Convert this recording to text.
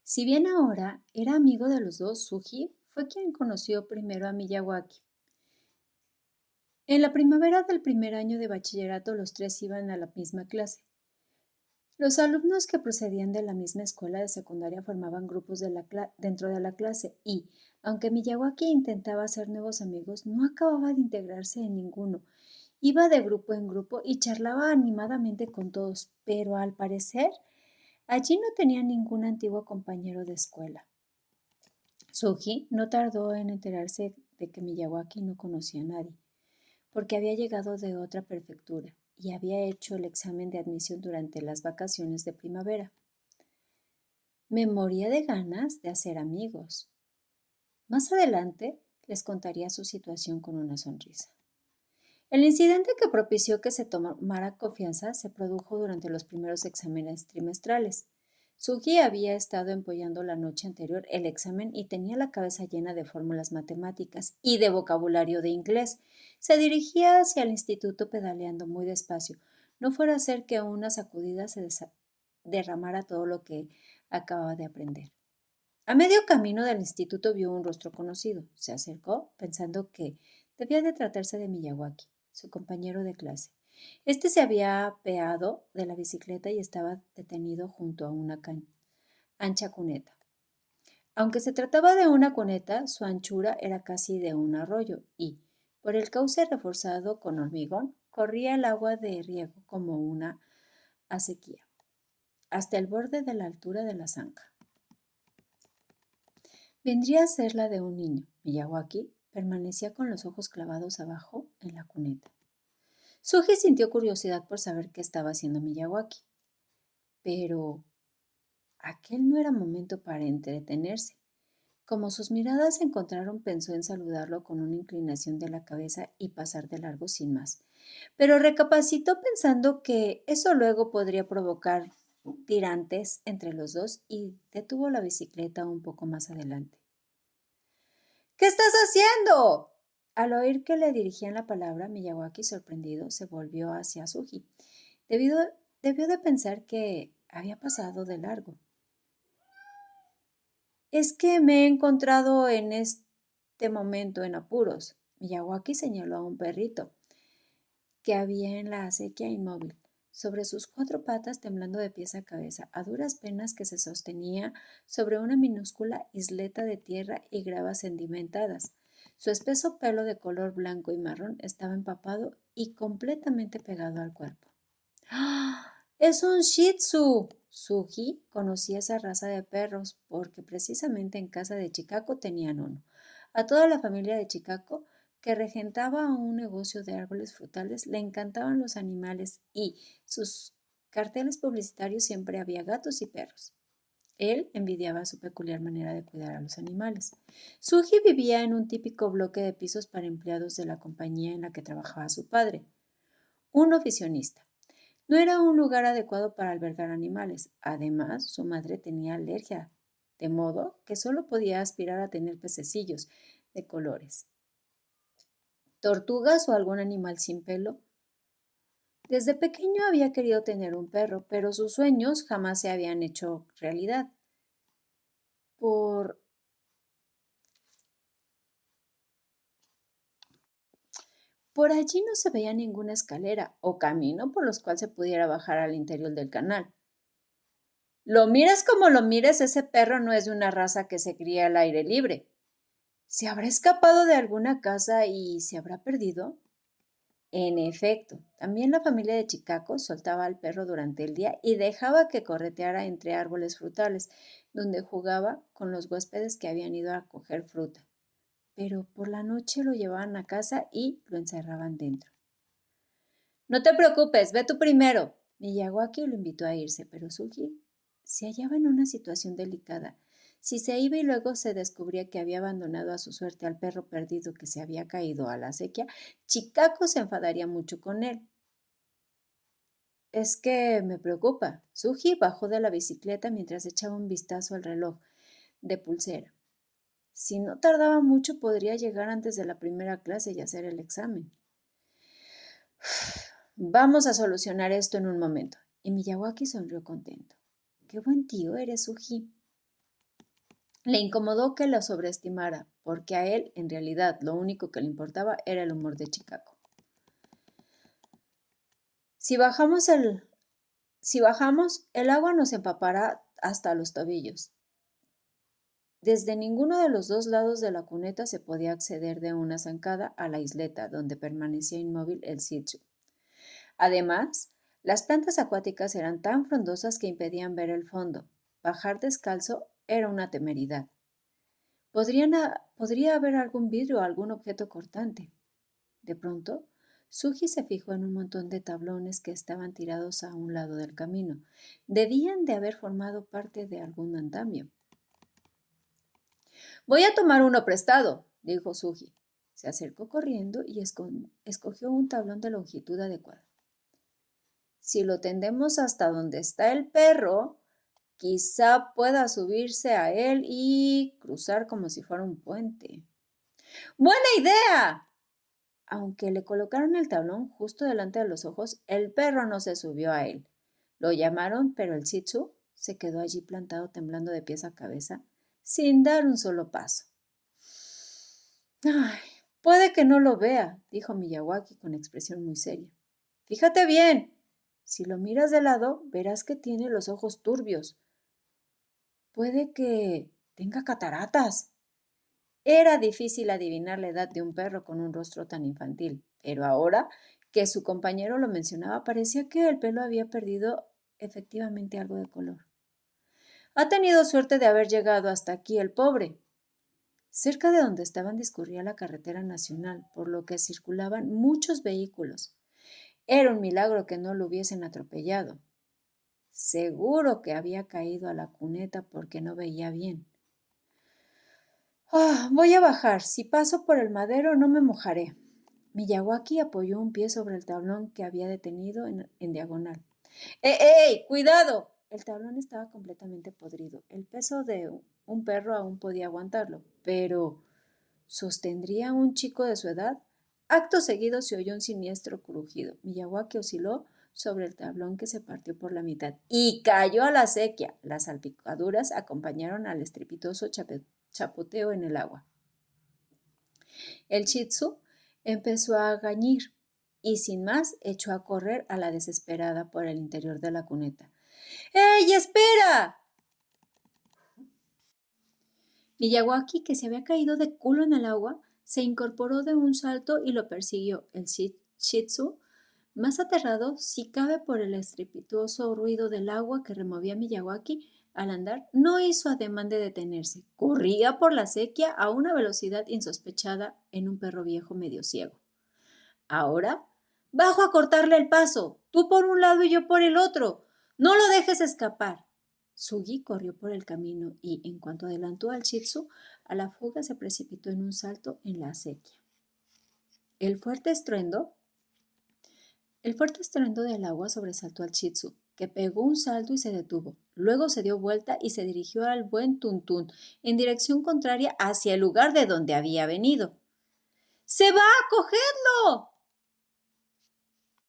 Si bien ahora era amigo de los dos, Suji fue quien conoció primero a Miyawaki. En la primavera del primer año de bachillerato los tres iban a la misma clase. Los alumnos que procedían de la misma escuela de secundaria formaban grupos dentro de la clase y, aunque Miyawaki intentaba hacer nuevos amigos, no acababa de integrarse en ninguno. Iba de grupo en grupo y charlaba animadamente con todos, pero al parecer allí no tenía ningún antiguo compañero de escuela. Suji no tardó en enterarse de que Miyawaki no conocía a nadie, porque había llegado de otra prefectura y había hecho el examen de admisión durante las vacaciones de primavera. Me moría de ganas de hacer amigos. Más adelante les contaría su situación con una sonrisa. El incidente que propició que se tomara confianza se produjo durante los primeros exámenes trimestrales. Sugi había estado empollando la noche anterior el examen y tenía la cabeza llena de fórmulas matemáticas y de vocabulario de inglés. Se dirigía hacia el instituto pedaleando muy despacio. No fuera a ser que una sacudida se derramara todo lo que acababa de aprender. A medio camino del instituto vio un rostro conocido. Se acercó pensando que debía de tratarse de Miyawaki, su compañero de clase. Este se había apeado de la bicicleta y estaba detenido junto a una ancha cuneta. Aunque se trataba de una cuneta, su anchura era casi de un arroyo y, por el cauce reforzado con hormigón, corría el agua de riego como una acequia, hasta el borde de la altura de la zanja. Vendría a ser la de un niño. Miyawaki permanecía con los ojos clavados abajo en la cuneta. Suji sintió curiosidad por saber qué estaba haciendo Miyawaki, pero aquel no era momento para entretenerse. Como sus miradas se encontraron, pensó en saludarlo con una inclinación de la cabeza y pasar de largo sin más. Pero recapacitó pensando que eso luego podría provocar tirantes entre los dos y detuvo la bicicleta un poco más adelante. ¿Qué estás haciendo? Al oír que le dirigían la palabra, Miyawaki, sorprendido, se volvió hacia Suji. Debió de pensar que había pasado de largo. Es que me he encontrado en este momento en apuros. Miyawaki señaló a un perrito que había en la acequia inmóvil, sobre sus cuatro patas temblando de pies a cabeza, a duras penas que se sostenía sobre una minúscula isleta de tierra y grava sedimentadas. Su espeso pelo de color blanco y marrón estaba empapado y completamente pegado al cuerpo. ¡Ah! ¡Es un Shih Tzu! Suji conocía esa raza de perros porque precisamente en casa de Chikako tenían uno. A toda la familia de Chikako, que regentaba un negocio de árboles frutales, le encantaban los animales y sus carteles publicitarios siempre había gatos y perros. Él envidiaba su peculiar manera de cuidar a los animales. Suji vivía en un típico bloque de pisos para empleados de la compañía en la que trabajaba su padre, un oficionista. No era un lugar adecuado para albergar animales. Además, su madre tenía alergia, de modo que solo podía aspirar a tener pececillos de colores, tortugas o algún animal sin pelo. Desde pequeño había querido tener un perro, pero sus sueños jamás se habían hecho realidad. Por, por allí no se veía ninguna escalera o camino por los cuales se pudiera bajar al interior del canal. Lo mires como lo mires, ese perro no es de una raza que se cría al aire libre. ¿Se habrá escapado de alguna casa y se habrá perdido? En efecto, también la familia de Chicago soltaba al perro durante el día y dejaba que correteara entre árboles frutales, donde jugaba con los huéspedes que habían ido a coger fruta. Pero por la noche lo llevaban a casa y lo encerraban dentro. No te preocupes, ve tú primero. Miyawaki lo invitó a irse, pero Suji se hallaba en una situación delicada. Si se iba y luego se descubría que había abandonado a su suerte al perro perdido que se había caído a la acequia, Chikako se enfadaría mucho con él. Es que me preocupa. Suji bajó de la bicicleta mientras echaba un vistazo al reloj de pulsera. Si no tardaba mucho, podría llegar antes de la primera clase y hacer el examen. Vamos a solucionar esto en un momento. Y Miyawaki sonrió contento. ¡Qué buen tío eres, Suji! Le incomodó que lo sobreestimara, porque a él, en realidad, lo único que le importaba era el humor de Chicago. Si bajamos, el agua nos empapará hasta los tobillos. Desde ninguno de los dos lados de la cuneta se podía acceder de una zancada a la isleta donde permanecía inmóvil el Shih Tzu. Además, las plantas acuáticas eran tan frondosas que impedían ver el fondo. Bajar descalzo era una temeridad. Podría haber algún vidrio o algún objeto cortante. De pronto, Suji se fijó en un montón de tablones que estaban tirados a un lado del camino. Debían de haber formado parte de algún andamio. Voy a tomar uno prestado, dijo Suji. Se acercó corriendo y escogió un tablón de longitud adecuada. Si lo tendemos hasta donde está el perro, quizá pueda subirse a él y cruzar como si fuera un puente. ¡Buena idea! Aunque le colocaron el tablón justo delante de los ojos, el perro no se subió a él. Lo llamaron, pero el Shih Tzu se quedó allí plantado temblando de pies a cabeza, sin dar un solo paso. Ay, puede que no lo vea, dijo Miyawaki con expresión muy seria. Fíjate bien. Si lo miras de lado, verás que tiene los ojos turbios. Puede que tenga cataratas. Era difícil adivinar la edad de un perro con un rostro tan infantil, pero ahora que su compañero lo mencionaba, parecía que el pelo había perdido efectivamente algo de color. Ha tenido suerte de haber llegado hasta aquí el pobre. Cerca de donde estaban discurría la carretera nacional, por lo que circulaban muchos vehículos. Era un milagro que no lo hubiesen atropellado. Seguro que había caído a la cuneta porque no veía bien. Voy a bajar. Si paso por el madero no me mojaré. Miyawaki apoyó un pie sobre el tablón que había detenido en diagonal. ¡Ey! ¡Cuidado! El tablón estaba completamente podrido. El peso de un perro aún podía aguantarlo, pero ¿sostendría un chico de su edad? Acto seguido se oyó un siniestro crujido. Miyawaki osciló sobre el tablón que se partió por la mitad y cayó a la acequia. Las salpicaduras acompañaron al estrepitoso chapoteo en el agua. El Shih Tzu empezó a gañir y sin más echó a correr a la desesperada por el interior de la cuneta. ¡Ey, espera! Miyawaki, que se había caído de culo en el agua, se incorporó de un salto y lo persiguió. El Shih Tzu, más aterrado, si cabe por el estrepitoso ruido del agua que removía Miyawaki al andar, no hizo ademán de detenerse. Corría por la acequia a una velocidad insospechada en un perro viejo medio ciego. Ahora, bajo a cortarle el paso, tú por un lado y yo por el otro. No lo dejes escapar. Sugi corrió por el camino y, en cuanto adelantó al Shih Tzu, a la fuga se precipitó en un salto en la acequia. El fuerte estruendo del agua sobresaltó al Shih Tzu, que pegó un salto y se detuvo. Luego se dio vuelta y se dirigió al buen Tuntún, en dirección contraria hacia el lugar de donde había venido. ¡Se va! ¡Cogedlo!